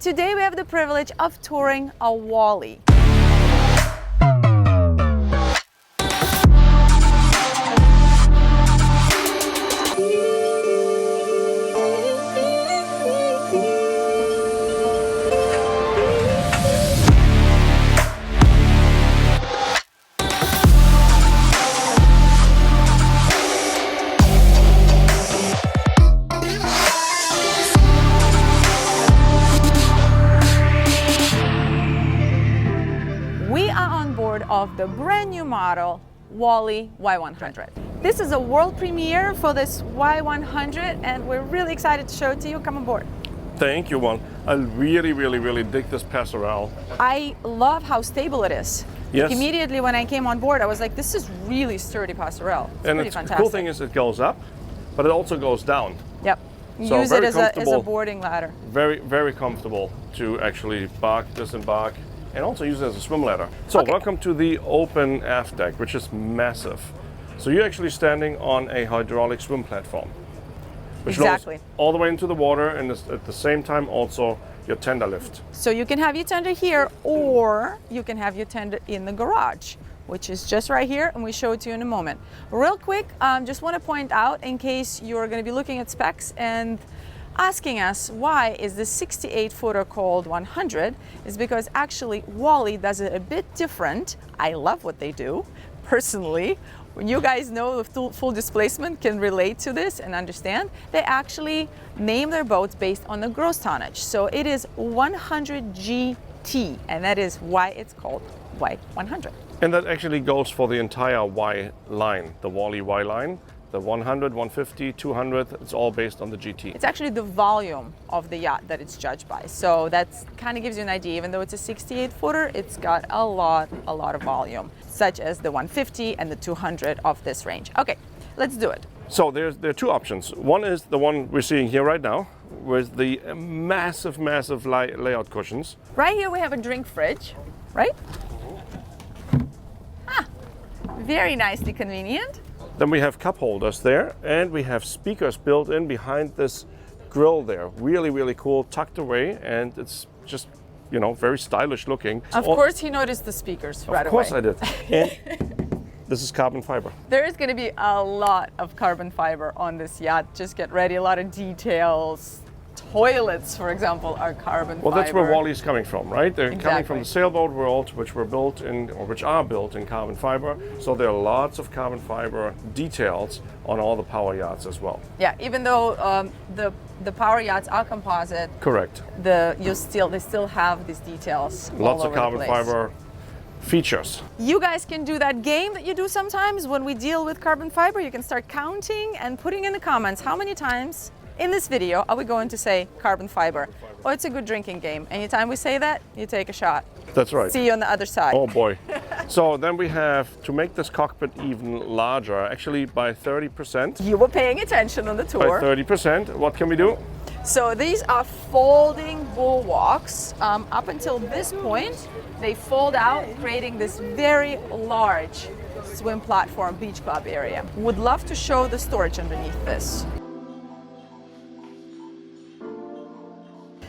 Today we have the privilege of touring a Wally. Of the brand new model Wally Y100. This is a world premiere for this Y100 and we're really excited to show it to you. Come on board. Thank you, Wally. I really dig this passerelle. I love how stable it is. Yes. Like immediately when I came on board I was like, this is really sturdy passerelle. It's pretty fantastic. The cool thing is it goes up, but it also goes down. Yep. So use it as a boarding ladder. Very comfortable to actually bark, disembark, and also use it as a swim ladder. So welcome to the open aft deck, which is massive. So you're actually standing on a hydraulic swim platform, which goes all the way into the water, and at the same time also your tender lift. So you can have your tender here, or you can have your tender in the garage, which is just right here, and we show it to you in a moment. Real quick, just want to point out, in case you're going to be looking at specs and asking us why is this 68 footer called 100, is because actually Wally does it a bit different. I love what they do personally. When you guys know the full displacement can relate to this and understand, they actually name their boats based on the gross tonnage. So it is 100 GT, and that is why it's called Y100. And that actually goes for the entire Y line, the Wally Y line. The 100, 150, 200, it's all based on the GT. It's actually the volume of the yacht that it's judged by. So that kind of gives you an idea. Even though it's a 68 footer, it's got a lot of volume, such as the 150 and the 200 of this range. Okay, let's do it. So there are two options. One is the one we're seeing here right now, with the massive layout cushions. Right here we have a drink fridge, right? Very nicely convenient. Then we have cup holders there, and we have speakers built in behind this grill there. Really cool, tucked away, and it's just, you know, very stylish looking. Of course he noticed the speakers right away. Of course I did. And this is carbon fiber. There is going to be a lot of carbon fiber on this yacht. Just get ready, a lot of details. Toilets, for example, are carbon fiber. Well, that's where Wally's coming from, right? They're coming from the sailboat world, which are built in carbon fiber. So there are lots of carbon fiber details on all the power yachts as well. Yeah, even though the power yachts are composite. Correct. They still have these details. Lots of carbon fiber features. You guys can do that game that you do sometimes when we deal with carbon fiber. You can start counting and putting in the comments how many times in this video are we going to say carbon fiber. Oh, it's a good drinking game. Anytime we say that, you take a shot. That's right. See you on the other side. Oh boy. So then we have to make this cockpit even larger, actually by 30%. You were paying attention on the tour. By 30%. What can we do? So these are folding bulwarks. Up until this point, they fold out, creating this very large swim platform beach club area. Would love to show the storage underneath this.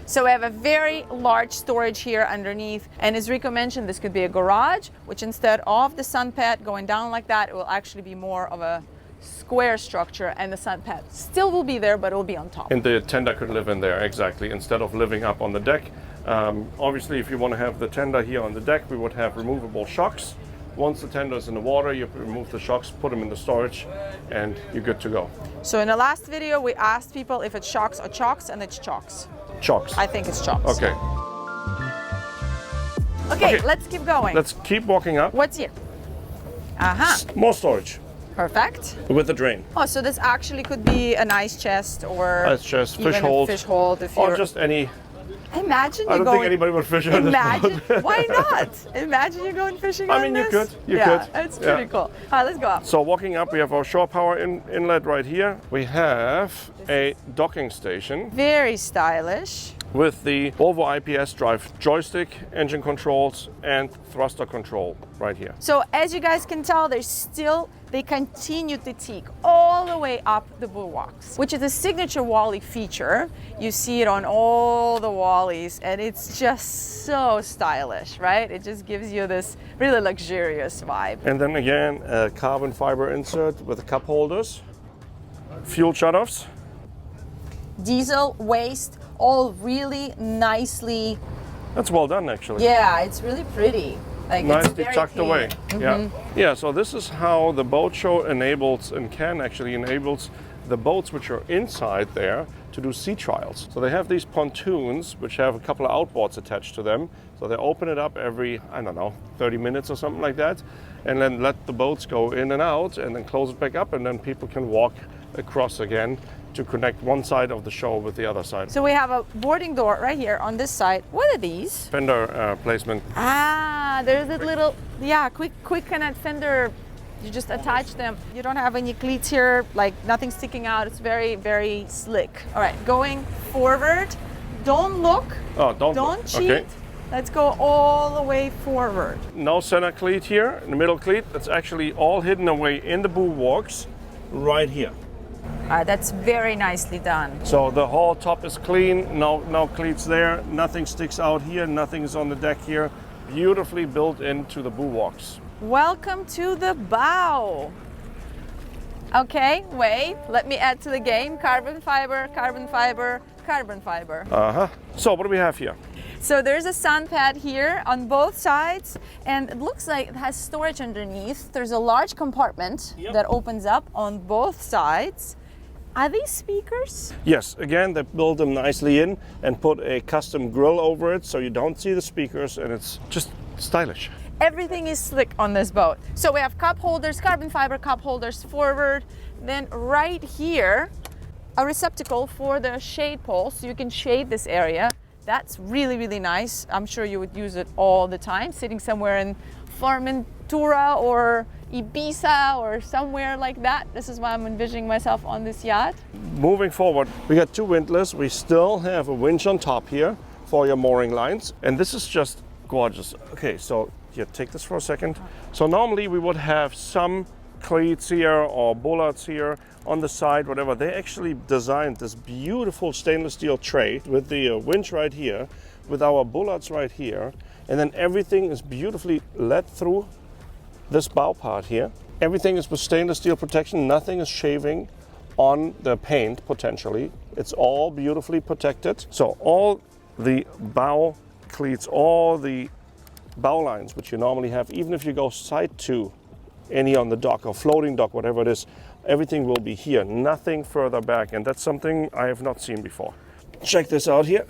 So we have a very large storage here underneath, and as Rico mentioned, this could be a garage, which instead of the sun pad going down like that, it will actually be more of a square structure, and the sun pad still will be there, but it will be on top. And the tender could live in there, exactly, instead of living up on the deck. Obviously, if you want to have the tender here on the deck, we would have removable shocks. Once the tender is in the water, you remove the shocks, put them in the storage, and you're good to go. So in the last video, we asked people if it's shocks or chocks, and it's chocks. Chocks. I think it's chocks. Okay. Okay, let's keep going. Let's keep walking up. What's here? More storage. Perfect. With the drain. Oh, so this actually could be an ice chest or ice chest, even fish hold. A fish hold if or just any. Imagine you I don't think anybody would fish on this boat. Why not? Imagine you're going fishing on this. You could. You could. Yeah, it's pretty cool. All right, let's go up. So walking up, we have our shore power inlet right here. We have a docking station. Very stylish. with the Volvo IPS drive joystick, engine controls, and thruster control right here. So as you guys can tell, they continue to teak all the way up the bulwarks, which is a signature Wally feature. You see it on all the Wallies, and it's just so stylish, right? It just gives you this really luxurious vibe. And then again, a carbon fiber insert with the cup holders, fuel shutoffs. Diesel, waste, all really nicely. That's well done, actually. Yeah, it's really pretty. Like, nicely it's tucked clean. away. Yeah, so this is how the boat show enables and can actually enables the boats which are inside there to do sea trials. So they have these pontoons which have a couple of outboards attached to them. So they open it up every, I don't know, 30 minutes or something like that, and then let the boats go in and out and then close it back up, and then people can walk across again to connect one side of the show with the other side. So we have a boarding door right here on this side. What are these? Fender placement. Ah, there's a little, quick connect fender. You just attach them. You don't have any cleats here, like nothing sticking out. It's very, very slick. All right, going forward. Don't look. Oh, don't Don't look. cheat. Okay. Let's go all the way forward. No center cleat here, the middle cleat. That's actually all hidden away in the bulwarks right here. That's very nicely done. So the whole top is clean, no cleats there, nothing sticks out here, nothing's on the deck here. Beautifully built into the bulwarks. Welcome to the bow. Okay, wait, let me add to the game. Carbon fiber, carbon fiber, carbon fiber. So what do we have here? So there's a sun pad here on both sides, and it looks like it has storage underneath. There's a large compartment that opens up on both sides. Are these speakers? Yes, again, they build them nicely in and put a custom grill over it so you don't see the speakers, and it's just stylish. Everything is slick on this boat. So we have cup holders, carbon fiber cup holders forward. Then right here, a receptacle for the shade pole, so you can shade this area. That's really, really nice. I'm sure you would use it all the time, sitting somewhere in Formentura or Ibiza or somewhere like that. This is why I'm envisioning myself on this yacht. Moving forward, we got two windlass. We still have a winch on top here for your mooring lines, and this is just gorgeous. Okay, so here, take this for a second. So normally we would have some cleats here or bullards here on the side, whatever. They actually designed this beautiful stainless steel tray with the winch right here, with our bullards right here, and then everything is beautifully let through this bow part here. Everything is with stainless steel protection. Nothing is shaving on the paint potentially. It's all beautifully protected. So all the bow cleats, all the bow lines which you normally have, even if you go side to any on the dock or floating dock, whatever it is, everything will be here, nothing further back, and that's something I have not seen before. Check this out here.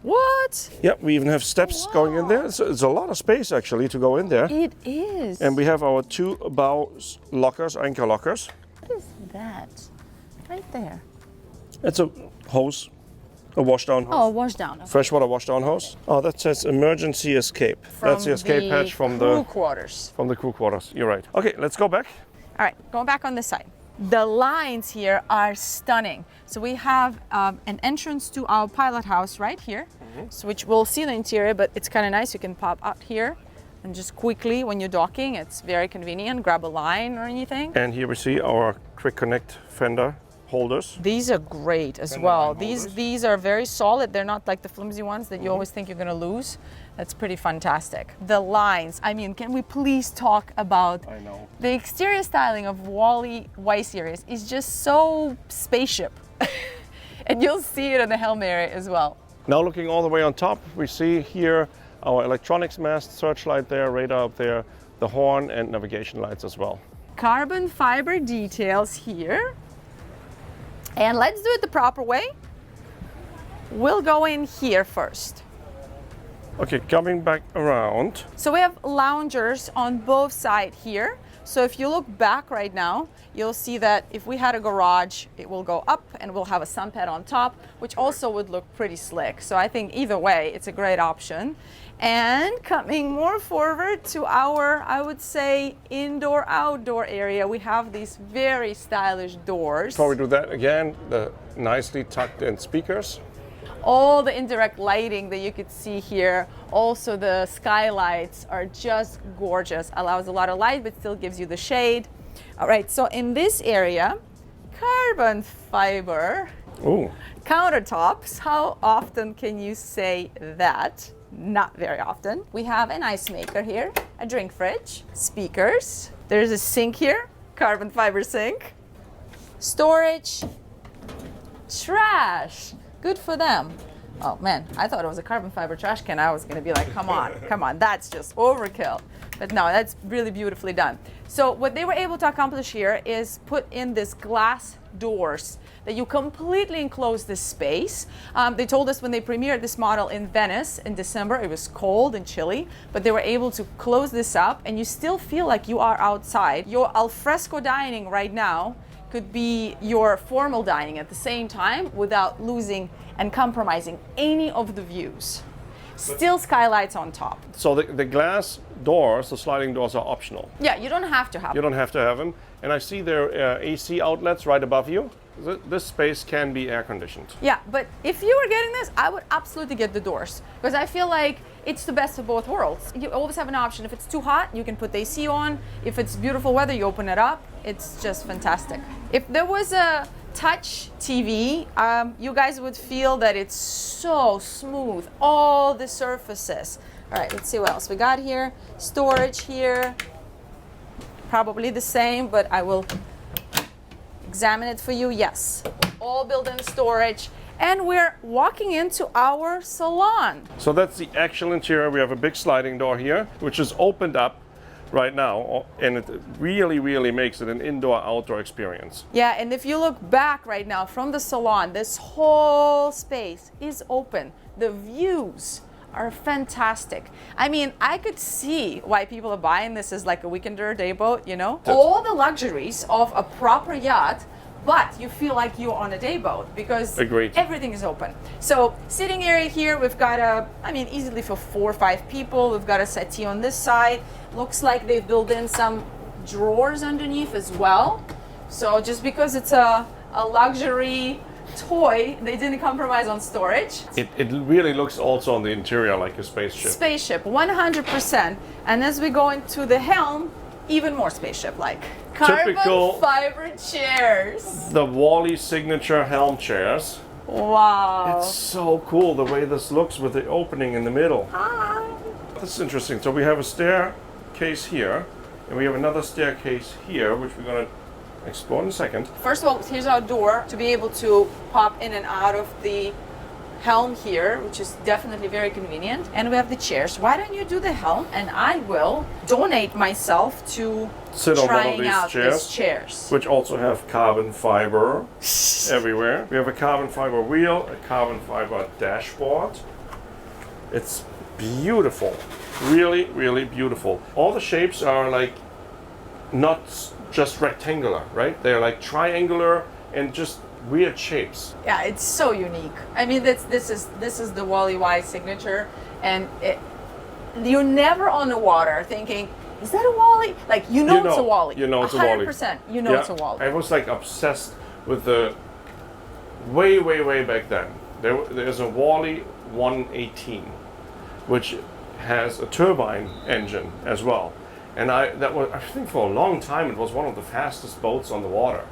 What? Yep, we even have steps going in there. So it's a lot of space actually to go in there. It is. And we have our two bow lockers, anchor lockers. What is that? Right there. It's a hose, a washdown hose. Oh, wash down. Okay. Freshwater washdown hose. Oh, that says emergency escape. That's the escape hatch from the crew quarters. From the crew quarters. You're right. Okay, let's go back. All right, going back on this side. The lines here are stunning. So we have an entrance to our pilot house right here, so which we'll see the interior, but it's kind of nice. You can pop out here and just quickly, when you're docking, it's very convenient, grab a line or anything. And here we see our quick connect fender holders. These are great as well. These are very solid. They're not like the flimsy ones that you always think you're going to lose. That's pretty fantastic. The lines, I mean, can we please talk about the exterior styling of Wally Y series is just so spaceship. And you'll see it in the Helm area as well. Now looking all the way on top, we see here our electronics mast, searchlight there, radar up there, the horn and navigation lights as well. Carbon fiber details here. And let's do it the proper way. We'll go in here first. Okay, coming back around. So we have loungers on both sides here. So if you look back right now, you'll see that if we had a garage, it will go up and we'll have a sun pad on top, which also would look pretty slick. So I think either way, it's a great option. And coming more forward to our, I would say, indoor-outdoor area, we have these very stylish doors. Before we do that, again, the nicely tucked in speakers. All the indirect lighting that you could see here, also the skylights are just gorgeous. Allows a lot of light, but still gives you the shade. All right, so in this area, carbon fiber Ooh. countertops. How often can you say that? Not very often. We have an ice maker here, a drink fridge, speakers. There's a sink here, carbon fiber sink. Storage, trash. Good for them. Oh man, I thought it was a carbon fiber trash can. I was gonna be like, come on, come on, that's just overkill. But no, that's really beautifully done. So what they were able to accomplish here is put in this glass doors that you completely enclose this space. They told us when they premiered this model in Venice in December, it was cold and chilly, but they were able to close this up and you still feel like you are outside. Your alfresco dining right now could be your formal dining at the same time without losing and compromising any of the views. Still skylights on top. So the glass doors, the sliding doors are optional. Yeah, you don't have to have You them. don't have to have them. And I see there are AC outlets right above you. This space can be air conditioned. Yeah, but if you were getting this, I would absolutely get the doors because I feel like it's the best of both worlds. You always have an option. If it's too hot, you can put the AC on. If it's beautiful weather, you open it up. It's just fantastic. If there was a touch TV, you guys would feel that it's so smooth, all the surfaces. All right, let's see what else we got here. Storage here, probably the same, but I will examine it for you. Yes, all built-in storage. And we're walking into our salon. So that's the actual interior. We have a big sliding door here, which is opened up right now, and it really, really makes it an indoor-outdoor experience. Yeah, and if you look back right now from the salon, this whole space is open. The views are fantastic. I mean, I could see why people are buying this as like a weekender day boat, you know? All the luxuries of a proper yacht, but you feel like you're on a day boat because Agreed. everything is open. So sitting area here, we've got easily for 4 or 5 people. We've got a settee on this side. Looks like they've built in some drawers underneath as well. So just because it's a luxury toy, they didn't compromise on storage. It really looks also on the interior like a spaceship. Spaceship, 100%. And as we go into the Helm, even more spaceship-like. Carbon Typical- fiber chairs. The Wally signature Helm chairs. Wow. It's so cool the way this looks with the opening in the middle. Hi. This is interesting. So we have a staircase here, and we have another staircase here, which we're going to explore in a second. First of all, here's our door to be able to pop in and out of the Helm here, which is definitely very convenient. And we have the chairs. Why don't you do the Helm and I will donate myself to Sit on one of trying these out chairs. these chairs. Which also have carbon fiber everywhere. We have a carbon fiber wheel, a carbon fiber dashboard. It's beautiful. Really, really beautiful. All the shapes are like not just rectangular, right? They're like triangular and just weird shapes. Yeah, it's so unique. I mean, this is the Wally signature, and you're never on the water thinking, is that a Wally? Like You it's know- a Wally. you know it's a Wally. 100%. You know it's a Wally. I was like obsessed with the way back then. There's a Wally 118, which has a turbine engine as well. And I think for a long time it was one of the fastest boats on the water,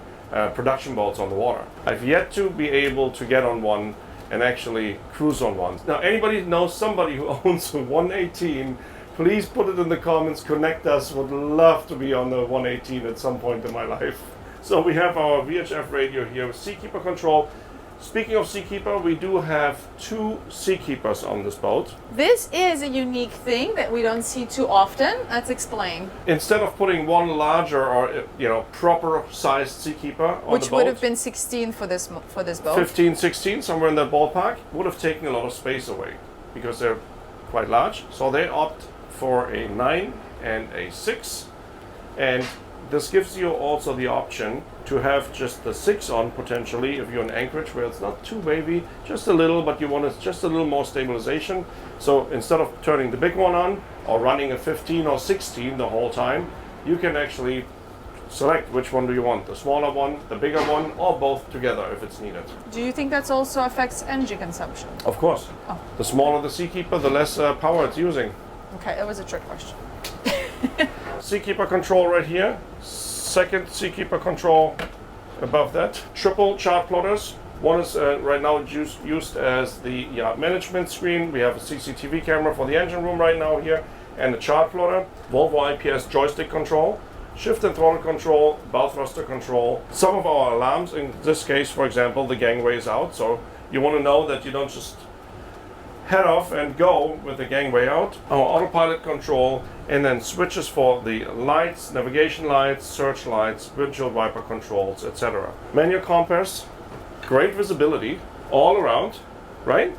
production boats on the water. I've yet to be able to get on one and actually cruise on one. Now, anybody knows somebody who owns a 118, please put it in the comments, connect us. Would love to be on the 118 at some point in my life. So we have our VHF radio here with Seakeeper control. Speaking of Seakeeper, we do have 2 Seakeepers on this boat. This is a unique thing that we don't see too often. Let's explain. Instead of putting one larger or proper sized Seakeeper on Which the boat, would have been 16 for this boat. 15, 16, somewhere in that ballpark, would have taken a lot of space away because they're quite large. So they opt for a 9 and a 6, and this gives you also the option to have just the 6 on potentially if you're in Anchorage where it's not too wavy, just a little, but you want just a little more stabilization. So instead of turning the big one on or running a 15 or 16 the whole time, you can actually select which one do you want, the smaller one, the bigger one, or both together if it's needed. Do you think that also affects energy consumption? Of course. Oh. The smaller the Seakeeper, the less power it's using. Okay, that was a trick question. Seakeeper control right here. Second Seakeeper control above that. Triple chart plotters. One is right now used as the yacht management screen. We have a CCTV camera for the engine room right now here, and a chart plotter. Volvo IPS joystick control. Shift and throttle control, bow thruster control. Some of our alarms, in this case, for example, the gangway is out, so you want to know that you don't just head off and go with the gangway out. Our autopilot control, and then switches for the lights, navigation lights, search lights, windshield wiper controls, etc. Manual compass, great visibility all around, right?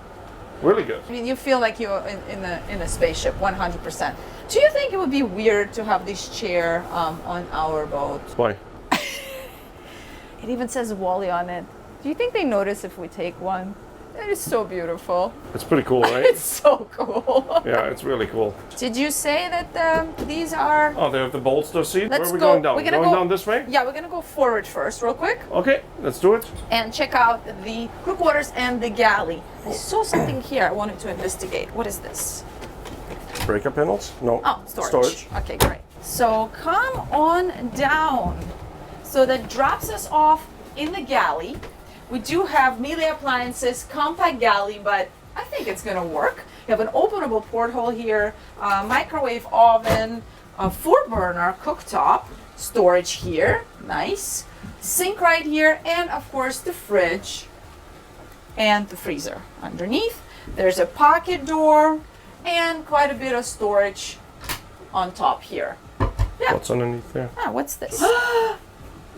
Really good. I mean, you feel like you're in a spaceship, 100%. Do you think it would be weird to have this chair on our boat? Why? It even says Wally on it. Do you think they notice if we take one? It is so beautiful. It's pretty cool, right? It's so cool. Yeah, it's really cool. Did you say that these are... Oh, they have the bolster seat. Let's Where are we go. going down? We're gonna going go down this way? Yeah, we're gonna go forward first, real quick. Okay, let's do it. And check out the crew quarters and the galley. I saw something here I wanted to investigate. What is this? Breaker panels? No. Oh, storage. Okay, great. So come on down. So that drops us off in the galley. We do have Melee appliances, compact galley, but I think it's gonna work. You have an openable porthole here, microwave oven, a 4-burner cooktop, storage here, nice. Sink right here, and of course the fridge and the freezer underneath. There's a pocket door and quite a bit of storage on top here. Yeah. What's underneath there? Ah, what's this?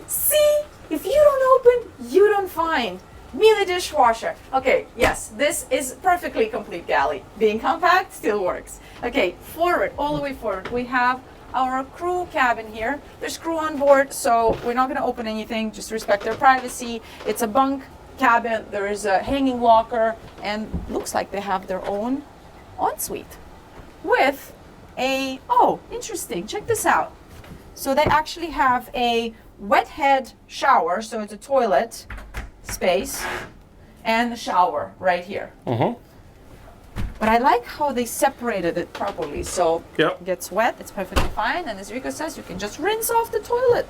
See, if you don't open, you don't find. Melee dishwasher. Okay, yes, this is perfectly complete galley. Being compact still works. Okay, forward, all the way forward. We have our crew cabin here. There's crew on board, so we're not gonna open anything, just respect their privacy. It's a bunk cabin, there is a hanging locker, and looks like they have their own ensuite with a, oh, interesting, check this out. So they actually have a wet head shower, so it's a toilet space and the shower right here. But I like how they separated it properly, so Yep. it gets wet, it's perfectly fine, and as Rico says, you can just rinse off the toilet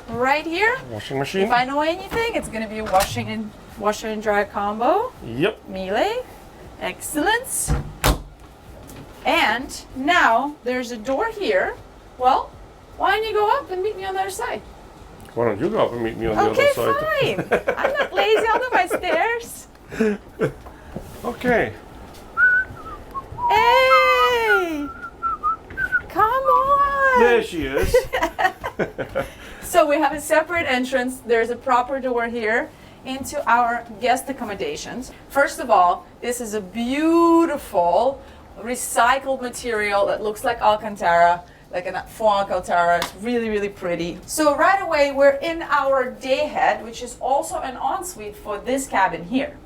right here. Washing machine? If I know anything, it's gonna be a washer and dryer combo. Yep. Melee, excellence. And now there's a door here. Well, why don't you go up and meet me on the other side? Why don't you go up and meet me on the Okay, other side? fine. I'm not lazy, I'll do my stairs. Okay. Hey! Come on! There she is. So we have a separate entrance. There's a proper door here into our guest accommodations. First of all, this is a beautiful recycled material that looks like Alcantara, like a faux Alcantara. It's really, really pretty. So right away, we're in our day head, which is also an ensuite for this cabin here.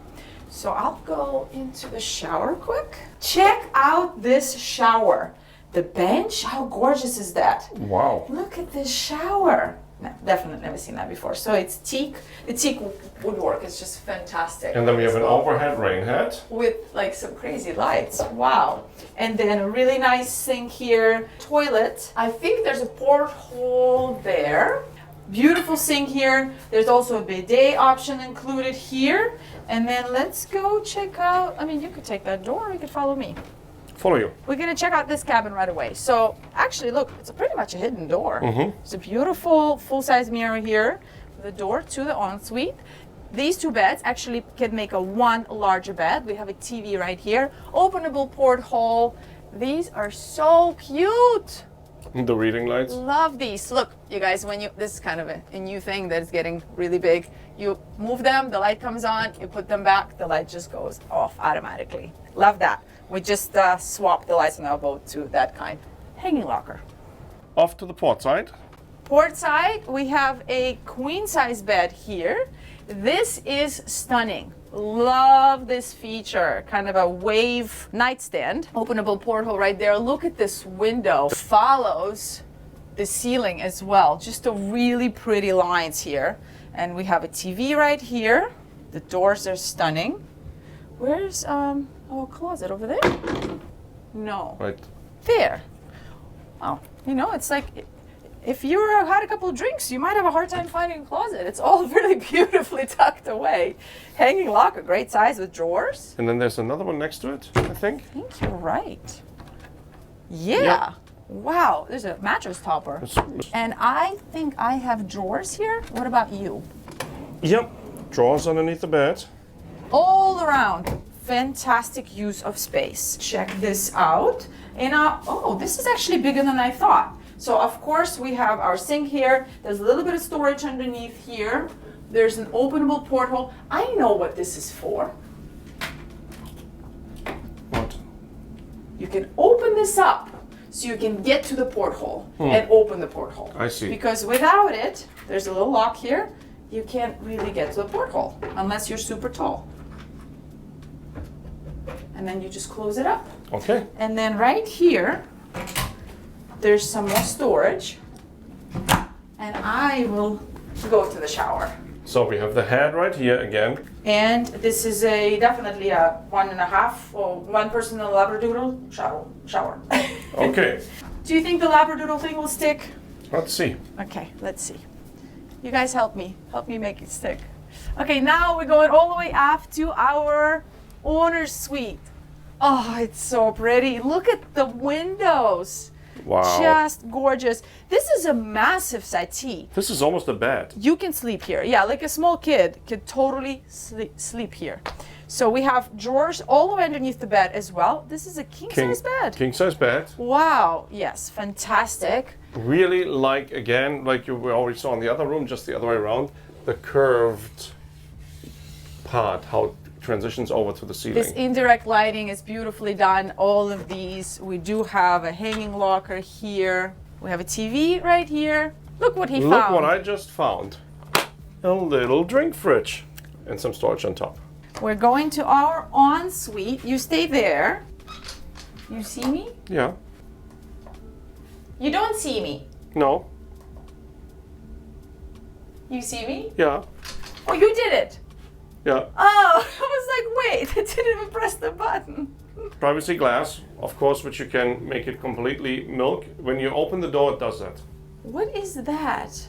So I'll go into the shower quick. Check out this shower. The bench, how gorgeous is that? Wow. Look at this shower. No, definitely never seen that before. So it's teak. The teak woodwork is just fantastic. And then we have as an well, overhead rain hat. with like some crazy lights. Wow. And then a really nice sink here. Toilet. I think there's a porthole there. Beautiful sink here. There's also a bidet option included here. And then let's go check out, I mean, you could take that door or you could follow me. Follow you. We're gonna check out this cabin right away. So actually, look, it's pretty much a hidden door. It's a beautiful full-size mirror here, the door to the ensuite. These two beds actually can make a one larger bed. We have a TV right here, openable porthole. These are so cute. The reading lights. Love these. Look, you guys, when you, this is kind of a new thing that is getting really big. You move them, the light comes on, you put them back, the light just goes off automatically. Love that. We just swapped the lights on our boat to that kind. Hanging locker. Off to the port side. Port side, we have a queen size bed here. This is stunning. Love this feature. Kind of a wave nightstand. Openable porthole right there. Look at this window. Follows the ceiling as well. Just a really pretty lines here. And we have a TV right here. The doors are stunning. Where's our closet over there? No. Right. There. Oh, you know, it's like if you had a couple of drinks, you might have a hard time finding a closet. It's all really beautifully tucked away. Hanging locker, great size with drawers. And then there's another one next to it, I think. I think you're right. Yeah. Yep. Wow, there's a mattress topper. And I think I have drawers here. What about you? Yep. Drawers underneath the bed. All around. Fantastic use of space. Check this out. And oh, this is actually bigger than I thought. So of course we have our sink here. There's a little bit of storage underneath here. There's an openable porthole. I know what this is for. What? You can open this up so you can get to the porthole and open the porthole. I see. Because without it, there's a little lock here. You can't really get to the porthole unless you're super tall. And then you just close it up. Okay. And then right here, there's some more storage. And I will go to the shower. So we have the head right here again. And this is definitely a 1.5 or 1 person in a labradoodle shower. Okay. Do you think the labradoodle thing will stick? Let's see. Okay, let's see. You guys help me make it stick. Okay, now we're going all the way up to our owner's suite. Oh, it's so pretty. Look at the windows. Wow. Just gorgeous. This is a massive settee. This is almost a bed. You can sleep here. Yeah, like a small kid could totally sleep here. So we have drawers all the way underneath the bed as well. This is a king-size bed. King-size bed. Wow, yes, fantastic. Really like, again, like you already saw in the other room, just the other way around, the curved part, how it transitions over to the ceiling. This indirect lighting is beautifully done. All of these. We do have a hanging locker here. We have a TV right here. Look what he found. Look what I just found. A little drink fridge and some storage on top. We're going to our ensuite. You stay there. You see me? Yeah. You don't see me. No. You see me? Yeah. Oh, you did it. Yeah. Oh, I was like, wait, I didn't even press the button. Privacy glass, of course, which you can make it completely milk. When you open the door, it does that. What is that?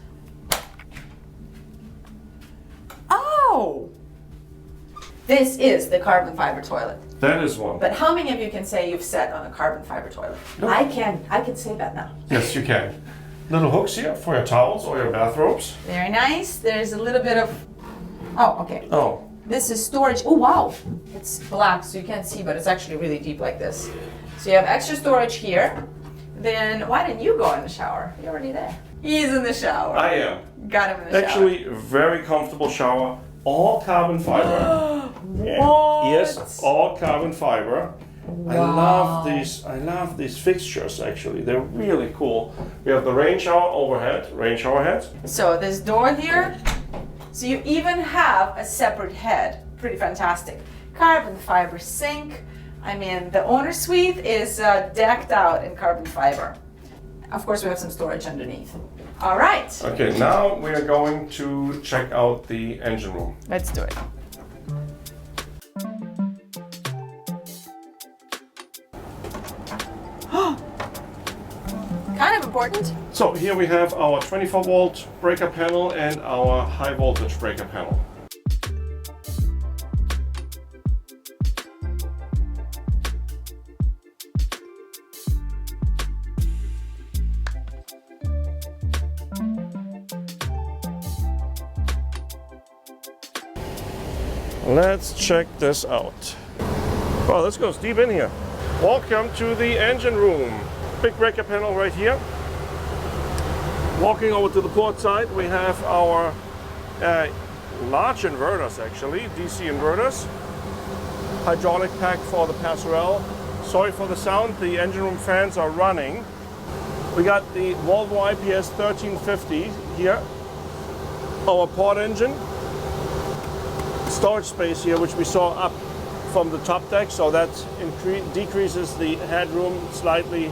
Oh! This is the carbon fiber toilet. That is one. But how many of you can say you've sat on a carbon fiber toilet? No. I can say that now. Yes, you can. Little hooks here for your towels or your bathrobes. Very nice. There's a little bit of, oh, okay. Oh. This is storage. Oh, wow. It's black, so you can't see, but it's actually really deep like this. So you have extra storage here. Then why didn't you go in the shower? You're already there. He's in the shower. I am. Got him in the shower. Actually, very comfortable shower. All carbon fiber. What? Yes, all carbon fiber. Wow. I love these fixtures actually. They're really cool. We have the rain shower head. So this door here. So you even have a separate head. Pretty fantastic. Carbon fiber sink. I mean, the owner suite is decked out in carbon fiber. Of course, we have some storage underneath. All right. Okay, now we are going to check out the engine room. Let's do it. Kind of important. So here we have our 24-volt breaker panel and our high voltage breaker panel. Let's check this out. Wow, this goes deep in here. Welcome to the engine room. Big breaker panel right here. Walking over to the port side, we have our large inverters actually, DC inverters. Hydraulic pack for the passerelle. Sorry for the sound, the engine room fans are running. We got the Wally IPS 1350 here. Our port engine. Storage space here, which we saw up from the top deck, so that decreases the headroom slightly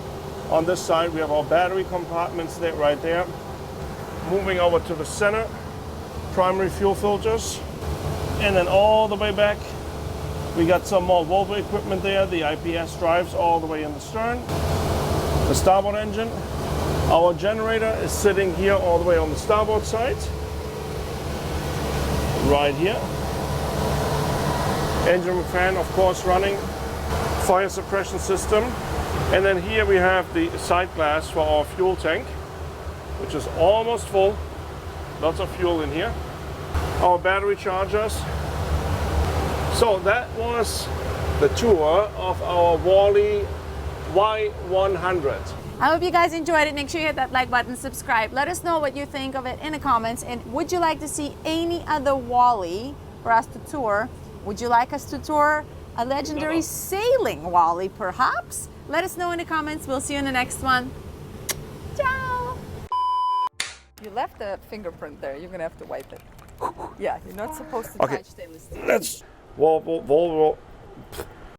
On this side, we have our battery compartments there, right there. Moving over to the center, primary fuel filters. And then all the way back, we got some more Volvo equipment there, the IPS drives all the way in the stern. The starboard engine. Our generator is sitting here all the way on the starboard side. Right here. Engine fan, of course, running. Fire suppression system. And then here we have the side glass for our fuel tank, which is almost full. Lots of fuel in here. Our battery chargers. So that was the tour of our Wally Y100. I hope you guys enjoyed it. Make sure you hit that like button, subscribe. Let us know what you think of it in the comments. And would you like to see any other Wally for us to tour? Would you like us to tour a legendary sailing Wally, perhaps? Let us know in the comments. We'll see you in the next one. Ciao! You left a fingerprint there. You're gonna have to wipe it. Yeah, you're not supposed to touch stainless steel. That's Volvo.